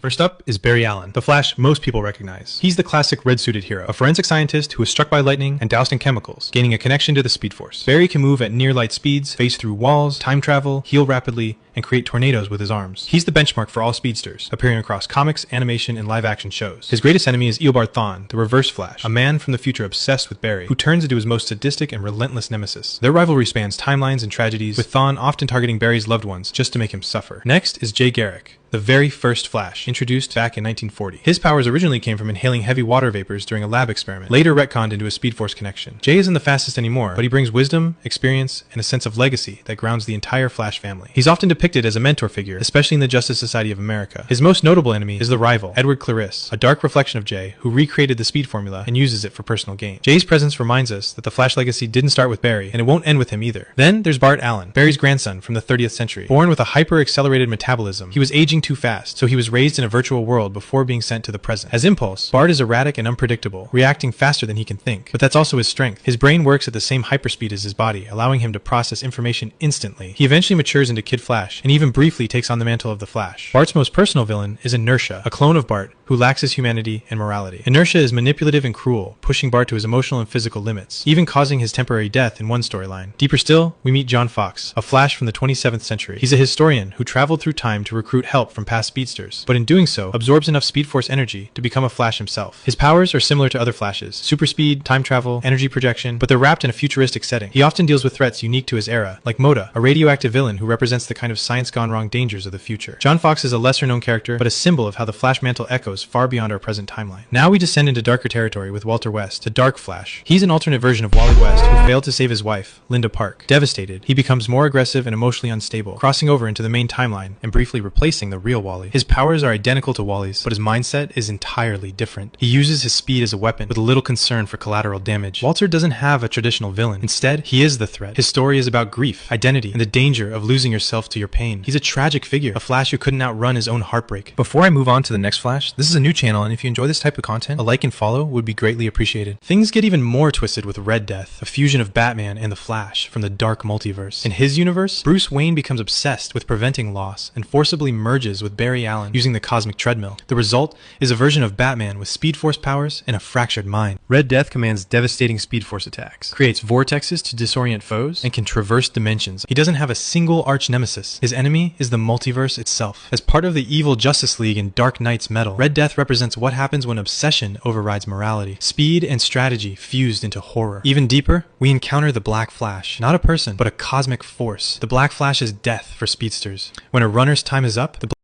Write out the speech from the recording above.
First up is Barry Allen, the Flash most people recognize. He's the classic red-suited hero, a forensic scientist who was struck by lightning and doused in chemicals, gaining a connection to the Speed Force. Barry can move at near-light speeds, phase through walls, time travel, heal rapidly, and create tornadoes with his arms. He's the benchmark for all speedsters, appearing across comics, animation, and live-action shows. His greatest enemy is Eobard Thawne, the Reverse Flash, a man from the future obsessed with Barry, who turns into his most sadistic and relentless nemesis. Their rivalry spans timelines and tragedies, with Thawne often targeting Barry's loved ones just to make him suffer. Next is Jay Garrick, the very first Flash, introduced back in 1940. His powers originally came from inhaling heavy water vapors during a lab experiment, later retconned into a Speed Force connection. Jay isn't the fastest anymore, but he brings wisdom, experience, and a sense of legacy that grounds the entire Flash family. He's often depicted as a mentor figure, especially in the Justice Society of America. His most notable enemy is the rival, Edward Clarisse, a dark reflection of Jay, who recreated the speed formula and uses it for personal gain. Jay's presence reminds us that the Flash legacy didn't start with Barry, and it won't end with him either. Then there's Bart Allen, Barry's grandson from the 30th century. Born with a hyper-accelerated metabolism, he was aging too fast, so he was raised in a virtual world before being sent to the present. As Impulse, Bart is erratic and unpredictable, reacting faster than he can think. But that's also his strength. His brain works at the same hyperspeed as his body, allowing him to process information instantly. He eventually matures into Kid Flash, and even briefly takes on the mantle of the Flash. Bart's most personal villain is Inertia, a clone of Bart, who lacks his humanity and morality. Inertia is manipulative and cruel, pushing Bart to his emotional and physical limits, even causing his temporary death in one storyline. Deeper still, we meet John Fox, a Flash from the 27th century. He's a historian who traveled through time to recruit help from past speedsters, but in doing so, absorbs enough Speed Force energy to become a Flash himself. His powers are similar to other Flashes: super speed, time travel, energy projection, but they're wrapped in a futuristic setting. He often deals with threats unique to his era, like Moda, a radioactive villain who represents the kind of science-gone-wrong dangers of the future. John Fox is a lesser-known character, but a symbol of how the Flash mantle echoes far beyond our present timeline. Now we descend into darker territory with Walter West, the Dark Flash. He's an alternate version of Wally West who failed to save his wife, Linda Park. Devastated, he becomes more aggressive and emotionally unstable, crossing over into the main timeline and briefly replacing the real Wally. His powers are identical to Wally's, but his mindset is entirely different. He uses his speed as a weapon with little concern for collateral damage. Walter doesn't have a traditional villain. Instead, he is the threat. His story is about grief, identity, and the danger of losing yourself to your pain. He's a tragic figure, a Flash who couldn't outrun his own heartbreak. Before I move on to the next Flash, this is a new channel, and if you enjoy this type of content, a like and follow would be greatly appreciated. Things get even more twisted with Red Death, a fusion of Batman and the Flash from the dark multiverse. In his universe, Bruce Wayne becomes obsessed with preventing loss and forcibly merges with Barry Allen using the cosmic treadmill. The result is a version of Batman with Speed Force powers and a fractured mind. Red Death commands devastating Speed Force attacks, creates vortexes to disorient foes, and can traverse dimensions. He doesn't have a single arch nemesis. His enemy is the multiverse itself. As part of the evil Justice League and Dark Knight's metal, Red Death represents what happens when obsession overrides morality. Speed and strategy fused into horror. Even deeper, we encounter the Black Flash. Not a person, but a cosmic force. The Black Flash is death for speedsters. When a runner's time is up, the